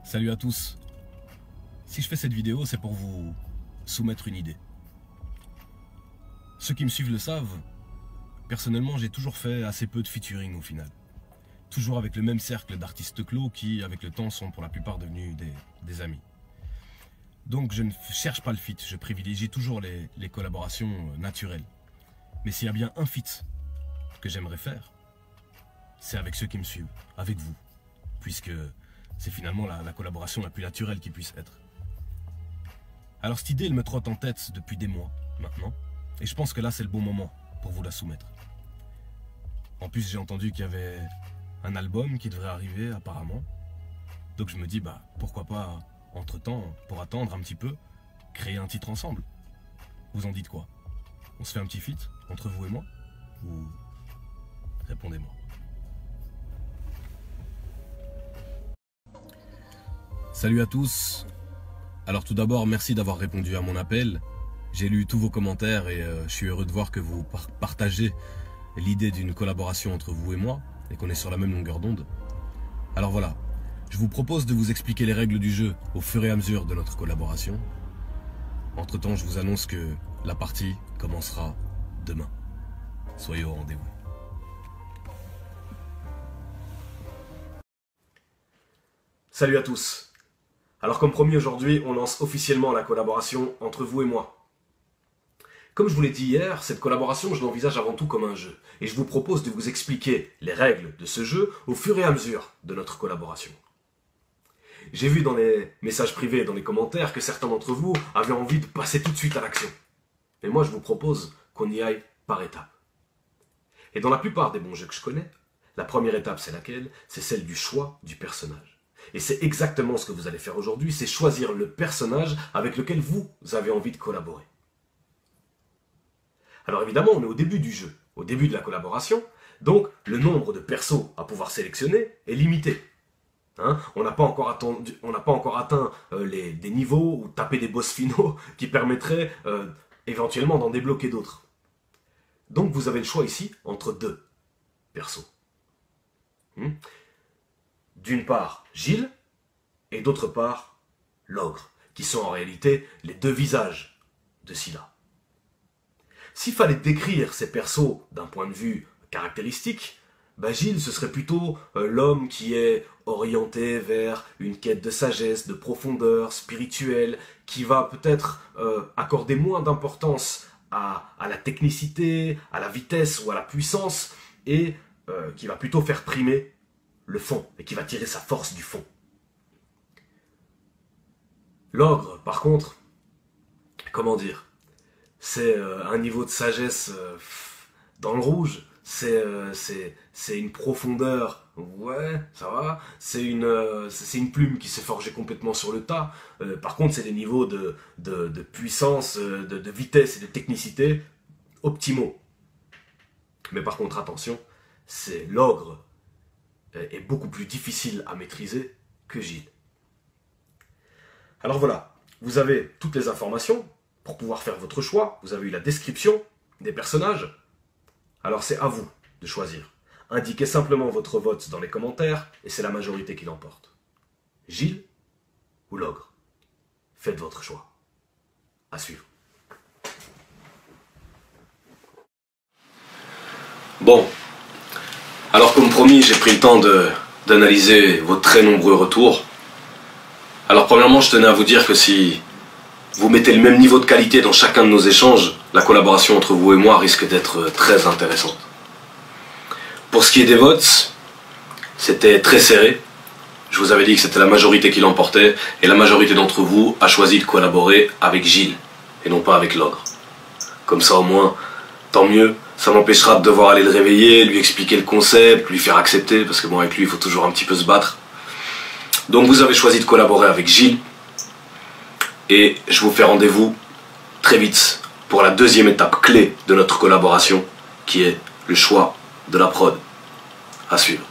Salut à tous. Si je fais cette vidéo, c'est pour vous soumettre une idée. Ceux qui me suivent le savent, personnellement j'ai toujours fait assez peu de featuring au final. Toujours avec le même cercle d'artistes clos qui, avec le temps, sont pour la plupart devenus des amis. Donc je ne cherche pas le feat, je privilégie toujours les collaborations naturelles. Mais s'il y a bien un feat que j'aimerais faire, c'est avec ceux qui me suivent, avec vous, puisque c'est finalement la collaboration la plus naturelle qui puisse être. Alors cette idée, elle me trotte en tête depuis des mois maintenant, et je pense que là c'est le bon moment pour vous la soumettre. En plus j'ai entendu qu'il y avait un album qui devrait arriver apparemment, donc je me dis pourquoi pas entre temps, pour attendre un petit peu, créer un titre ensemble. Vous en dites quoi? On se fait un petit feat entre vous et moi? Ou répondez-moi. Salut à tous. Alors tout d'abord, merci d'avoir répondu à mon appel. J'ai lu tous vos commentaires et je suis heureux de voir que vous partagez l'idée d'une collaboration entre vous et moi et qu'on est sur la même longueur d'onde. Alors voilà, je vous propose de vous expliquer les règles du jeu au fur et à mesure de notre collaboration. Entre-temps, je vous annonce que la partie commencera demain. Soyez au rendez-vous. Salut à tous. Alors comme promis, aujourd'hui, on lance officiellement la collaboration entre vous et moi. Comme je vous l'ai dit hier, cette collaboration, je l'envisage avant tout comme un jeu. Et je vous propose de vous expliquer les règles de ce jeu au fur et à mesure de notre collaboration. J'ai vu dans les messages privés et dans les commentaires que certains d'entre vous avaient envie de passer tout de suite à l'action. Mais moi, je vous propose qu'on y aille par étapes. Et dans la plupart des bons jeux que je connais, la première étape, c'est laquelle? C'est celle du choix du personnage. Et c'est exactement ce que vous allez faire aujourd'hui, c'est choisir le personnage avec lequel vous avez envie de collaborer. Alors évidemment, on est au début du jeu, au début de la collaboration, donc le nombre de persos à pouvoir sélectionner est limité. On n'a pas encore atteint des niveaux ou tapé des boss finaux qui permettraient éventuellement d'en débloquer d'autres. Donc vous avez le choix ici entre deux persos. D'une part, Gilles, et d'autre part, l'ogre, qui sont en réalité les deux visages de Scylla. S'il fallait décrire ces persos d'un point de vue caractéristique, Gilles, ce serait plutôt l'homme qui est orienté vers une quête de sagesse, de profondeur spirituelle, qui va peut-être accorder moins d'importance à la technicité, à la vitesse ou à la puissance, et qui va plutôt faire primer le fond, et qui va tirer sa force du fond. L'ogre, par contre, comment dire, c'est un niveau de sagesse dans le rouge, c'est une profondeur, ouais, ça va, c'est une plume qui s'est forgée complètement sur le tas. Par contre, c'est des niveaux de puissance, de vitesse et de technicité optimaux. Mais par contre, attention, c'est l'ogre est beaucoup plus difficile à maîtriser que Gilles. Alors voilà, vous avez toutes les informations pour pouvoir faire votre choix. Vous avez eu la description des personnages. Alors c'est à vous de choisir. Indiquez simplement votre vote dans les commentaires et c'est la majorité qui l'emporte. Gilles ou l'ogre? Faites votre choix. À suivre. Bon. Alors comme promis, j'ai pris le temps d'analyser vos très nombreux retours. Alors premièrement, je tenais à vous dire que si vous mettez le même niveau de qualité dans chacun de nos échanges, la collaboration entre vous et moi risque d'être très intéressante. Pour ce qui est des votes, c'était très serré. Je vous avais dit que c'était la majorité qui l'emportait, et la majorité d'entre vous a choisi de collaborer avec Gilles, et non pas avec l'ogre. Comme ça au moins, tant mieux. Ça m'empêchera de devoir aller le réveiller, lui expliquer le concept, lui faire accepter, parce que bon, avec lui, il faut toujours un petit peu se battre. Donc vous avez choisi de collaborer avec Gilles, et je vous fais rendez-vous très vite pour la deuxième étape clé de notre collaboration, qui est le choix de la prod. À suivre.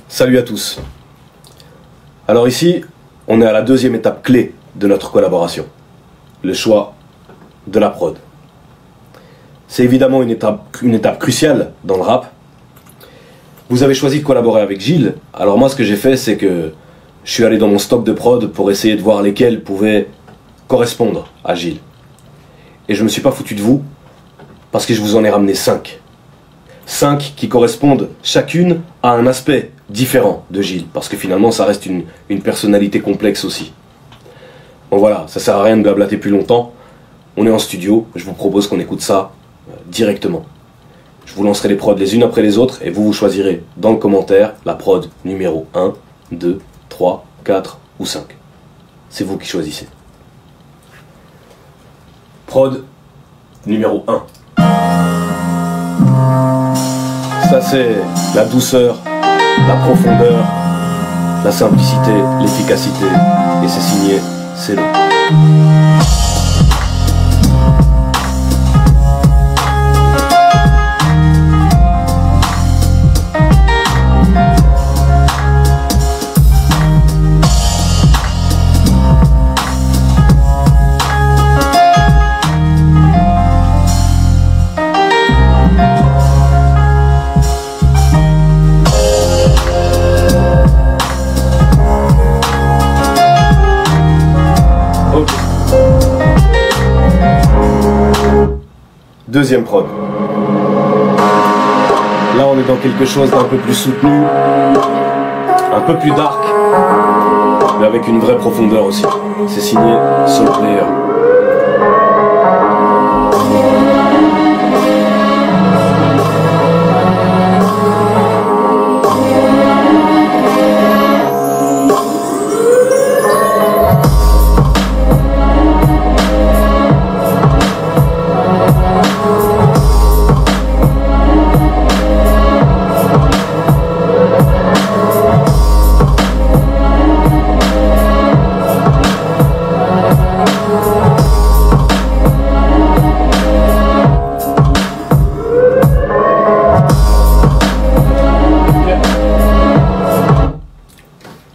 Salut à tous. Alors ici, on est à la deuxième étape clé de notre collaboration, le choix de la prod. C'est évidemment une étape cruciale dans le rap. Vous avez choisi de collaborer avec Gilles, alors moi ce que j'ai fait c'est que je suis allé dans mon stock de prod pour essayer de voir lesquels pouvaient correspondre à Gilles. Et je me suis pas foutu de vous, parce que je vous en ai ramené 5. 5 qui correspondent chacune à un aspect différent de Gilles, parce que finalement ça reste une personnalité complexe aussi. Bon voilà, ça sert à rien de blablater plus longtemps, on est en studio, je vous propose qu'on écoute ça directement. Je vous lancerai les prods les unes après les autres et vous choisirez dans le commentaire la prod numéro 1, 2, 3, 4 ou 5. C'est vous qui choisissez. Prod numéro 1. Ça c'est la douceur, la profondeur, la simplicité, l'efficacité et c'est signé Cello. Deuxième prod. Là on est dans quelque chose d'un peu plus soutenu, un peu plus dark, mais avec une vraie profondeur aussi. C'est signé Soul Player.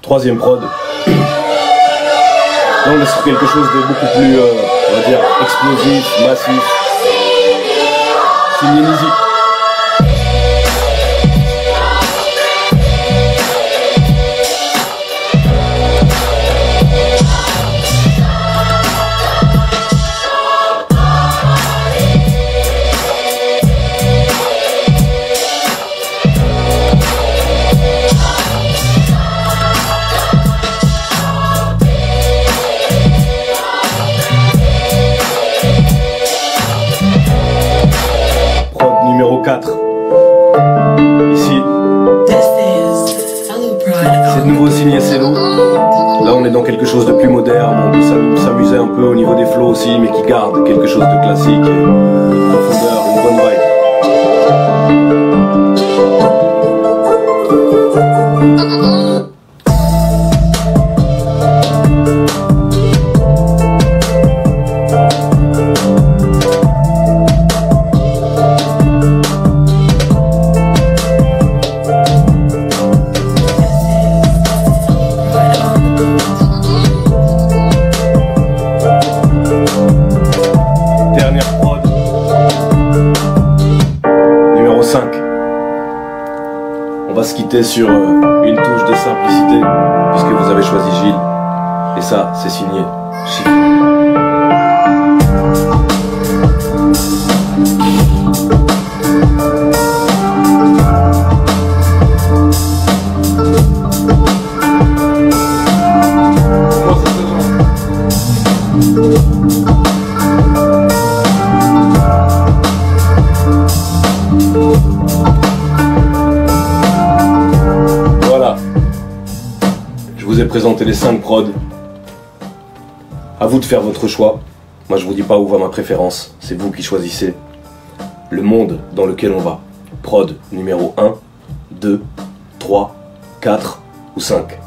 Troisième prod. Là on est sur quelque chose de beaucoup plus, on va dire, explosif, massif. Signé Nizi. Numéro 4. Ici. C'est de nouveau signé Cello. Là on est dans quelque chose de plus moderne, on peut s'amuser un peu au niveau des flows aussi, mais qui garde quelque chose de classique, de profondeur, une bonne vibe. On va se quitter sur une touche de simplicité, puisque vous avez choisi Gilles. Et ça, c'est signé Chic. Je vous ai présenté les 5 prods. À vous de faire votre choix. Moi je vous dis pas où va ma préférence, c'est vous qui choisissez le monde dans lequel on va. Prod numéro 1, 2, 3, 4 ou 5.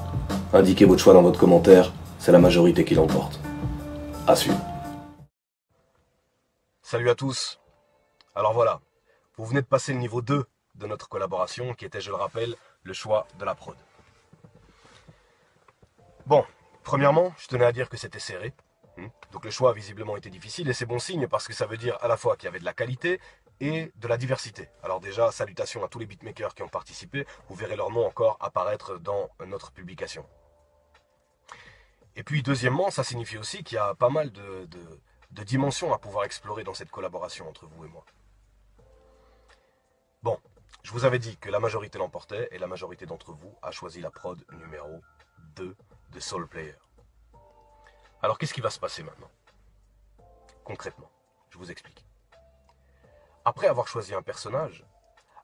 Indiquez votre choix dans votre commentaire, c'est la majorité qui l'emporte. À suivre. Salut à tous. Alors voilà, vous venez de passer le niveau 2 de notre collaboration qui était, je le rappelle, le choix de la prod. Bon, premièrement, je tenais à dire que c'était serré. Donc le choix a visiblement été difficile et c'est bon signe parce que ça veut dire à la fois qu'il y avait de la qualité et de la diversité. Alors déjà, salutations à tous les beatmakers qui ont participé, vous verrez leur nom encore apparaître dans notre publication. Et puis deuxièmement, ça signifie aussi qu'il y a pas mal de dimensions à pouvoir explorer dans cette collaboration entre vous et moi. Bon, je vous avais dit que la majorité l'emportait et la majorité d'entre vous a choisi la prod numéro 2 de Soul Player. Alors qu'est-ce qui va se passer maintenant? Concrètement, je vous explique. Après avoir choisi un personnage,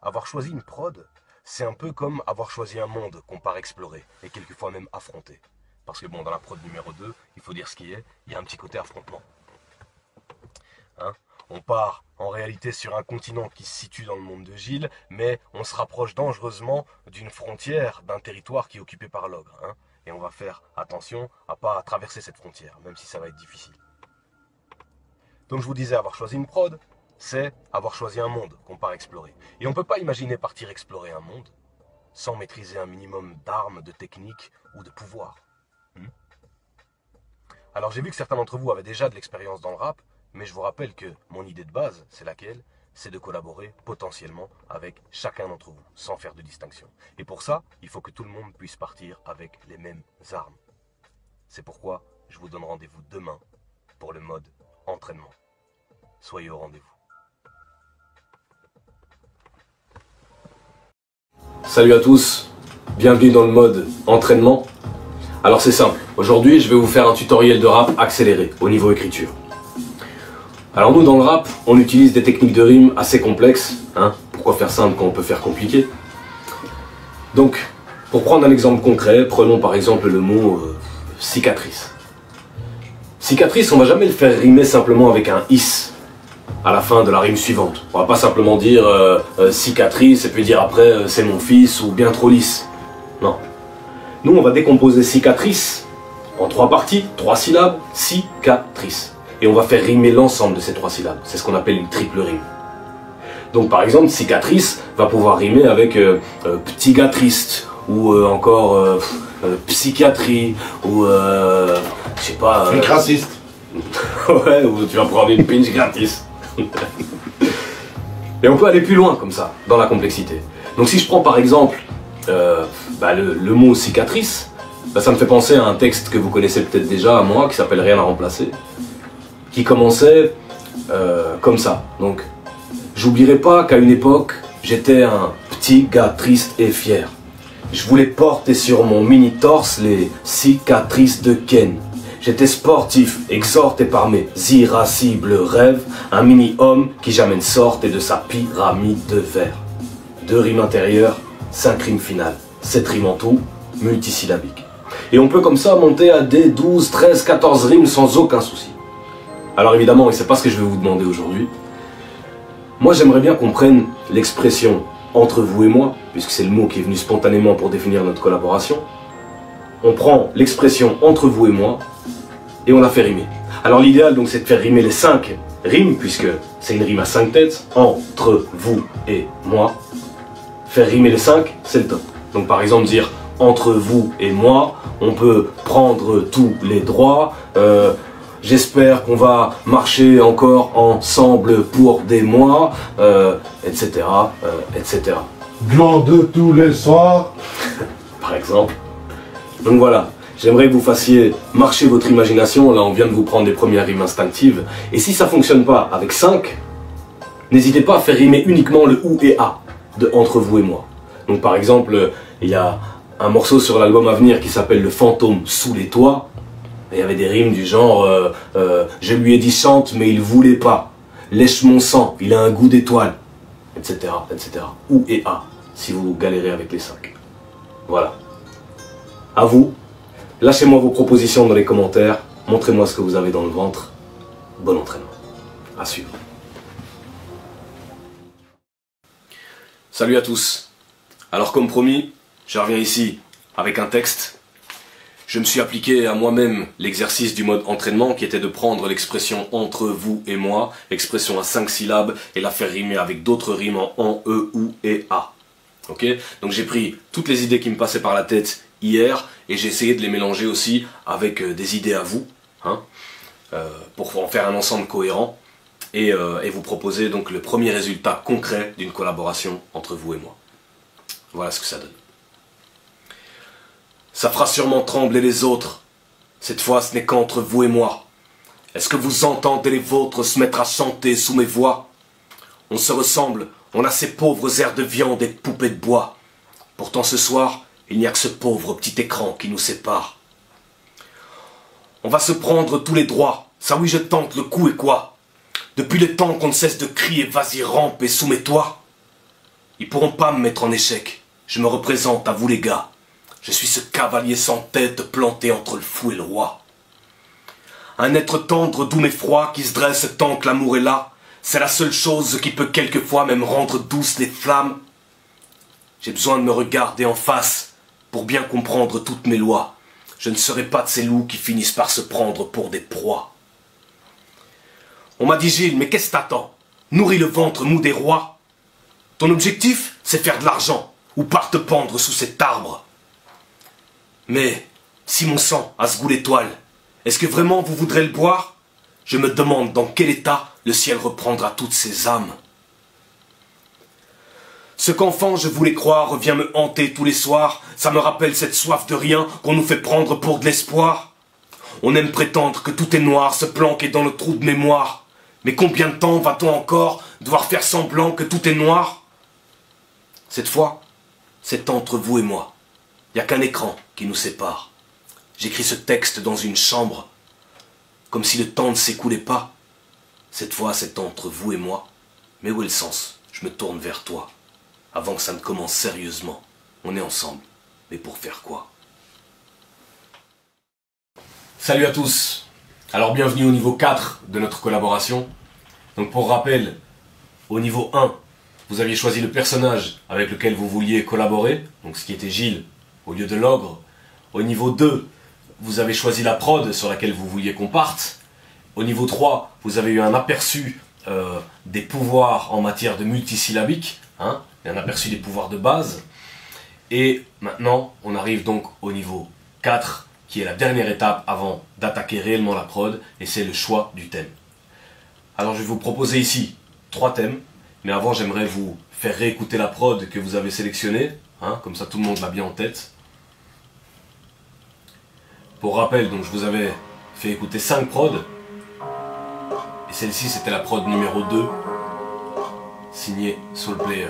avoir choisi une prod, c'est un peu comme avoir choisi un monde qu'on part explorer et quelquefois même affronter. Parce que bon, dans la prod numéro 2, il faut dire ce qui est, il y a un petit côté affrontement. Hein? On part en réalité sur un continent qui se situe dans le monde de Gilles, mais on se rapproche dangereusement d'une frontière, d'un territoire qui est occupé par l'ogre. Hein? Et on va faire attention à ne pas traverser cette frontière, même si ça va être difficile. Donc je vous disais, avoir choisi une prod, c'est avoir choisi un monde qu'on part explorer. Et on ne peut pas imaginer partir explorer un monde sans maîtriser un minimum d'armes, de techniques ou de pouvoirs. Alors j'ai vu que certains d'entre vous avaient déjà de l'expérience dans le rap, mais je vous rappelle que mon idée de base, c'est laquelle? C'est de collaborer potentiellement avec chacun d'entre vous, sans faire de distinction. Et pour ça, il faut que tout le monde puisse partir avec les mêmes armes. C'est pourquoi je vous donne rendez-vous demain pour le mode entraînement. Soyez au rendez-vous. Salut à tous, bienvenue dans le mode entraînement. Alors c'est simple, aujourd'hui je vais vous faire un tutoriel de rap accéléré au niveau écriture. Alors nous dans le rap, on utilise des techniques de rime assez complexes, hein. Pourquoi faire simple quand on peut faire compliqué? Donc, pour prendre un exemple concret, prenons par exemple le mot cicatrice. Cicatrice, on va jamais le faire rimer simplement avec un is à la fin de la rime suivante. On va pas simplement dire cicatrice et puis dire après c'est mon fils ou bien trop lisse. Non. Nous on va décomposer cicatrice en 3 parties, 3 syllabes, cicatrice. Et on va faire rimer l'ensemble de ces 3 syllabes. C'est ce qu'on appelle une triple rime. Donc par exemple, cicatrice va pouvoir rimer avec petit gars triste, ou encore psychiatrie, ou je sais pas... Flic raciste. Ouais, ou tu vas prendre une pinch gratis. Et on peut aller plus loin comme ça, dans la complexité. Donc si je prends par exemple le mot cicatrice, ça me fait penser à un texte que vous connaissez peut-être déjà à moi, qui s'appelle Rien à remplacer, qui commençait comme ça. Donc, j'oublierai pas qu'à une époque, j'étais un petit gars triste et fier. Je voulais porter sur mon mini-torse les cicatrices de Ken. J'étais sportif, exhorté par mes irascibles rêves, un mini-homme qui jamais ne sortait de sa pyramide de verre. 2 rimes intérieures, 5 rimes finales, 7 rimes en tout, multisyllabiques. Et on peut comme ça monter à des 12, 13, 14 rimes sans aucun souci. Alors évidemment, et c'est pas ce que je vais vous demander aujourd'hui, moi j'aimerais bien qu'on prenne l'expression entre vous et moi, puisque c'est le mot qui est venu spontanément pour définir notre collaboration. On prend l'expression entre vous et moi et on la fait rimer. Alors l'idéal donc c'est de faire rimer les 5 rimes, puisque c'est une rime à 5 têtes, entre vous et moi. Faire rimer les 5, c'est le top. Donc par exemple dire entre vous et moi, on peut prendre tous les droits, j'espère qu'on va marcher encore ensemble pour des mois, etc., etc. Gland de tous les soirs. Par exemple. Donc voilà, j'aimerais que vous fassiez marcher votre imagination. Là, on vient de vous prendre des premières rimes instinctives. Et si ça ne fonctionne pas avec 5, n'hésitez pas à faire rimer uniquement le ou et a de entre vous et moi. Donc par exemple, il y a un morceau sur l'album à venir qui s'appelle Le fantôme sous les toits. Il y avait des rimes du genre je lui ai dit chante mais il voulait pas. Lèche mon sang, il a un goût d'étoile, etc., etc. Ou et a, si vous galérez avec les 5. Voilà. À vous, lâchez-moi vos propositions dans les commentaires, montrez-moi ce que vous avez dans le ventre. Bon entraînement. À suivre. Salut à tous. Alors comme promis, je reviens ici avec un texte. Je me suis appliqué à moi-même l'exercice du mode entraînement qui était de prendre l'expression entre vous et moi, expression à 5 syllabes, et la faire rimer avec d'autres rimes en, e, ou et a. Ok? Donc j'ai pris toutes les idées qui me passaient par la tête hier et j'ai essayé de les mélanger aussi avec des idées à vous, hein, pour en faire un ensemble cohérent. et vous proposer donc le premier résultat concret d'une collaboration entre vous et moi. Voilà ce que ça donne. Ça fera sûrement trembler les autres. Cette fois, ce n'est qu'entre vous et moi. Est-ce que vous entendez les vôtres se mettre à chanter sous mes voix? On se ressemble, on a ces pauvres airs de viande et de poupées de bois. Pourtant ce soir, il n'y a que ce pauvre petit écran qui nous sépare. On va se prendre tous les droits, ça oui je tente le coup et quoi. Depuis le temps qu'on ne cesse de crier vas-y rampe et soumets-toi. Ils pourront pas me mettre en échec, je me représente à vous les gars. Je suis ce cavalier sans tête planté entre le fou et le roi. Un être tendre, doux mais froid qui se dresse tant que l'amour est là. C'est la seule chose qui peut quelquefois même rendre douces les flammes. J'ai besoin de me regarder en face pour bien comprendre toutes mes lois. Je ne serai pas de ces loups qui finissent par se prendre pour des proies. On m'a dit Gilles, mais qu'est-ce que t'attends? Nourris le ventre mou des rois. Ton objectif, c'est faire de l'argent ou par te pendre sous cet arbre. Mais si mon sang a ce goût d'étoile, est-ce que vraiment vous voudrez le boire? Je me demande dans quel état le ciel reprendra toutes ses âmes. Ce qu'enfant je voulais croire revient me hanter tous les soirs. Ça me rappelle cette soif de rien qu'on nous fait prendre pour de l'espoir. On aime prétendre que tout est noir, se planquer dans le trou de mémoire. Mais combien de temps va-t-on encore devoir faire semblant que tout est noir? Cette fois, c'est entre vous et moi. Il n'y a qu'un écran qui nous sépare. J'écris ce texte dans une chambre, comme si le temps ne s'écoulait pas. Cette fois, c'est entre vous et moi. Mais où est le sens? Je me tourne vers toi. Avant que ça ne commence sérieusement, on est ensemble. Mais pour faire quoi? Salut à tous. Alors bienvenue au niveau 4 de notre collaboration. Donc pour rappel, au niveau 1, vous aviez choisi le personnage avec lequel vous vouliez collaborer, donc ce qui était Gilles au lieu de l'ogre. Au niveau 2, vous avez choisi la prod sur laquelle vous vouliez qu'on parte. Au niveau 3, vous avez eu un aperçu des pouvoirs en matière de multisyllabique, et un aperçu des pouvoirs de base. Et maintenant, on arrive donc au niveau 4, qui est la dernière étape avant d'attaquer réellement la prod, et c'est le choix du thème. Alors je vais vous proposer ici 3 thèmes, mais avant j'aimerais vous faire réécouter la prod que vous avez sélectionnée, comme ça tout le monde l'a bien en tête. Pour rappel, donc je vous avais fait écouter 5 prods, et celle-ci c'était la prod numéro 2, signée Soul Player.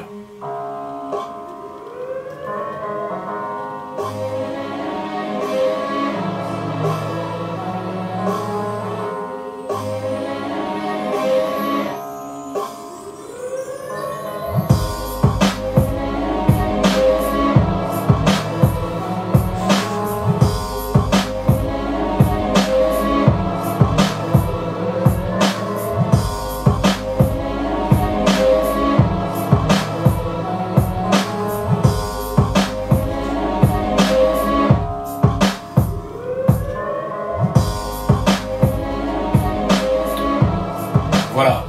Voilà.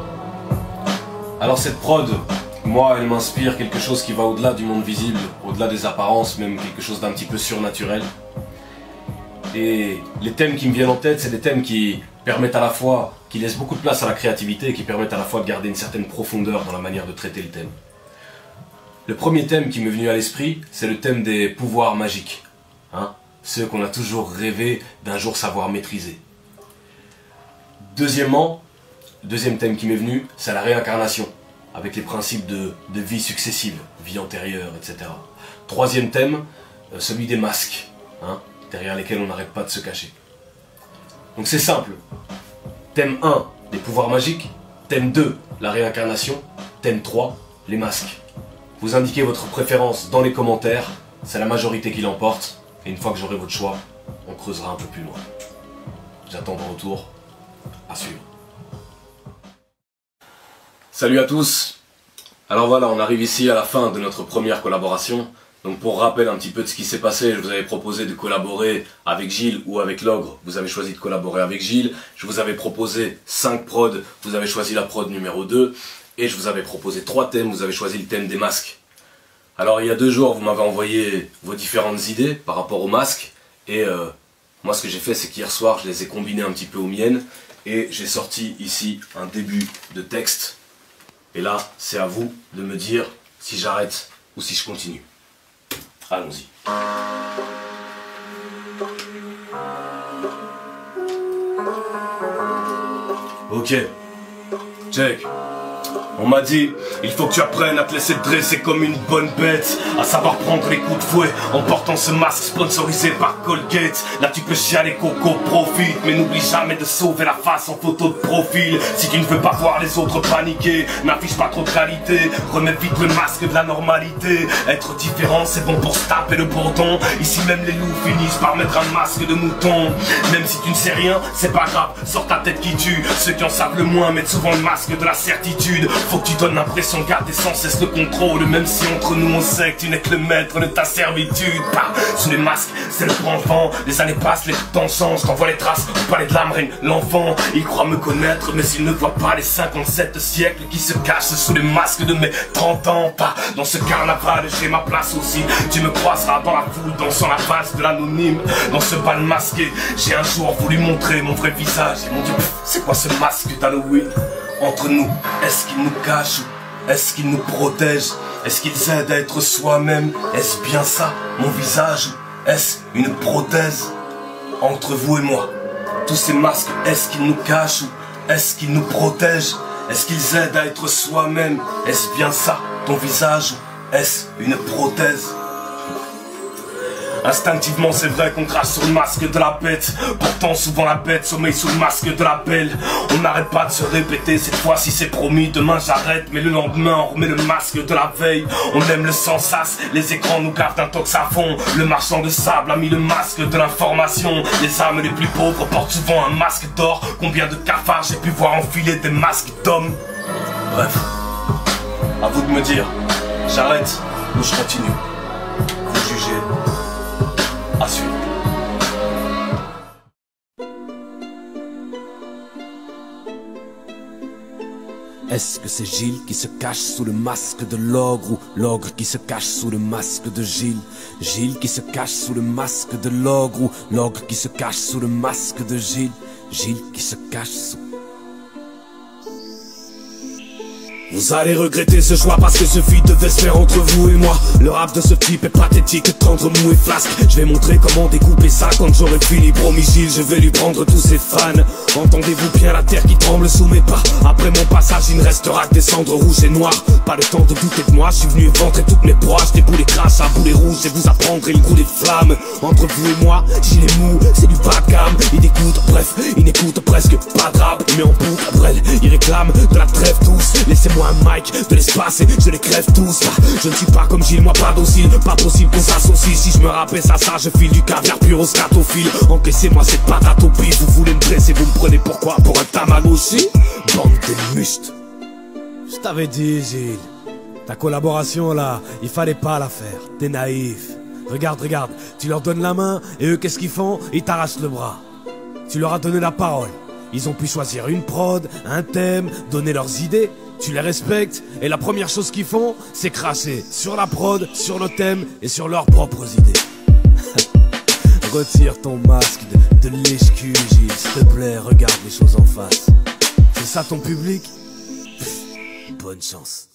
Alors cette prod, moi elle m'inspire quelque chose qui va au-delà du monde visible, au-delà des apparences, même quelque chose d'un petit peu surnaturel. Et les thèmes qui me viennent en tête, c'est des thèmes qui permettent à la fois, qui laissent beaucoup de place à la créativité et qui permettent à la fois de garder une certaine profondeur dans la manière de traiter le thème. Le premier thème qui m'est venu à l'esprit, c'est le thème des pouvoirs magiques. Ceux qu'on a toujours rêvé d'un jour savoir maîtriser. Deuxième thème qui m'est venu, c'est la réincarnation, avec les principes de vie successive, vie antérieure, etc. Troisième thème, celui des masques, derrière lesquels on n'arrête pas de se cacher. Donc c'est simple. Thème 1, les pouvoirs magiques. Thème 2, la réincarnation. Thème 3, les masques. Vous indiquez votre préférence dans les commentaires, c'est la majorité qui l'emporte, et une fois que j'aurai votre choix, on creusera un peu plus loin. J'attends vos retours, à suivre. Salut à tous. Alors voilà, on arrive ici à la fin de notre première collaboration. Donc pour rappel un petit peu de ce qui s'est passé, je vous avais proposé de collaborer avec Gilles ou avec l'ogre. Vous avez choisi de collaborer avec Gilles. Je vous avais proposé 5 prods, vous avez choisi la prod numéro 2. Et je vous avais proposé 3 thèmes, vous avez choisi le thème des masques. Alors il y a 2 jours, vous m'avez envoyé vos différentes idées par rapport aux masques. Et moi ce que j'ai fait, c'est qu'hier soir, je les ai combinées un petit peu aux miennes. et j'ai sorti ici un début de texte. Et là, c'est à vous de me dire si j'arrête ou si je continue. Allons-y. Ok, check. On m'a dit, il faut que tu apprennes à te laisser dresser comme une bonne bête, à savoir prendre les coups de fouet en portant ce masque sponsorisé par Colgate. Là tu peux chialer, coco, profite, mais n'oublie jamais de sauver la face en photo de profil. Si tu ne veux pas voir les autres paniquer, n'affiche pas trop de qualité, remets vite le masque de la normalité. Être différent c'est bon pour se taper le bourdon. Ici même les loups finissent par mettre un masque de mouton. Même si tu ne sais rien, c'est pas grave, sors ta tête qui tue. Ceux qui en savent le moins mettent souvent le masque de la certitude. Faut que tu donnes l'impression de garder sans cesse le contrôle, même si entre nous on sait que tu n'es que le maître de ta servitude. Sous les masques, c'est le enfant. Les années passent, les temps changent, t'envoies les traces au palais de l'âme règne l'enfant. Il croit me connaître, mais il ne voit pas les 57 siècles qui se cachent sous les masques de mes 30 ans. Pas dans ce carnaval, j'ai ma place aussi. Tu me croiseras dans la foule, dansant la valse de l'anonyme. Dans ce bal masqué, j'ai un jour voulu montrer mon vrai visage. Ils m'ont dit, c'est quoi ce masque d'Halloween? Entre nous, est-ce qu'ils nous cachent ou est-ce qu'ils nous protègent? Est-ce qu'ils aident à être soi-même? Est-ce bien ça, mon visage? Ou est-ce une prothèse? Entre vous et moi, tous ces masques, est-ce qu'ils nous cachent ou est-ce qu'ils nous protègent? Est-ce qu'ils aident à être soi-même? Est-ce bien ça, ton visage? Ou est-ce une prothèse? Instinctivement c'est vrai qu'on crache sur le masque de la bête. Pourtant souvent la bête sommeille sous le masque de la belle. On n'arrête pas de se répéter, cette fois-ci c'est promis. Demain j'arrête, mais le lendemain on remet le masque de la veille. On aime le sans sas, les écrans nous gardent un tox à fond. Le marchand de sable a mis le masque de l'information. Les âmes les plus pauvres portent souvent un masque d'or. Combien de cafards j'ai pu voir enfiler des masques d'hommes. Bref, à vous de me dire, j'arrête ou je continue. Vous jugez. À suivre. Est-ce que c'est Gilles qui se cache sous le masque de l'ogre ou l'ogre qui se cache sous le masque de Gilles? Gilles qui se cache sous le masque de l'ogre ou l'ogre qui se cache sous le masque de Gilles? Gilles qui se cache sous... Vous allez regretter ce choix parce que ce feat devait se faire entre vous et moi. Le rap de ce type est pathétique, tendre, mou et flasque. Je vais montrer comment découper ça quand j'aurai fini. Promis Gilles, je vais lui prendre tous ses fans. Entendez-vous bien la terre qui tremble sous mes pas? Après mon passage, il ne restera que des cendres rouges et noires. Pas le temps de douter de moi, je suis venu éventrer toutes mes proies. Je déboule les crasses à boulet rouge et vous apprendrez le goût des flammes. Entre vous et moi, Gilles est mou, c'est du bas de gamme. Il écoute, bref, il n'écoute presque pas de rap. Il met en poudre, brel, il réclame de la trêve douce. Laissez-moi un mic, de l'espace et je les crève tous. Je ne suis pas comme Gilles, moi pas docile. Pas possible qu'on s'associe. Si je me rabaisse à ça, je file du caviar pur au scatophile. Encaissez-moi cette patate au pif. Vous voulez me dresser, vous me prenez pourquoi? Pour un tamagotchi? Bande de mustes. Je t'avais dit Gilles, ta collaboration là, il fallait pas la faire. T'es naïf. Regarde, regarde, tu leur donnes la main et eux qu'est-ce qu'ils font? Ils t'arrachent le bras. Tu leur as donné la parole. Ils ont pu choisir une prod, un thème, donner leurs idées. Tu les respectes et la première chose qu'ils font, c'est cracher sur la prod, sur le thème et sur leurs propres idées. Retire ton masque de lèche-cul, Gilles, s'il te plaît, regarde les choses en face. C'est ça ton public? Bonne chance.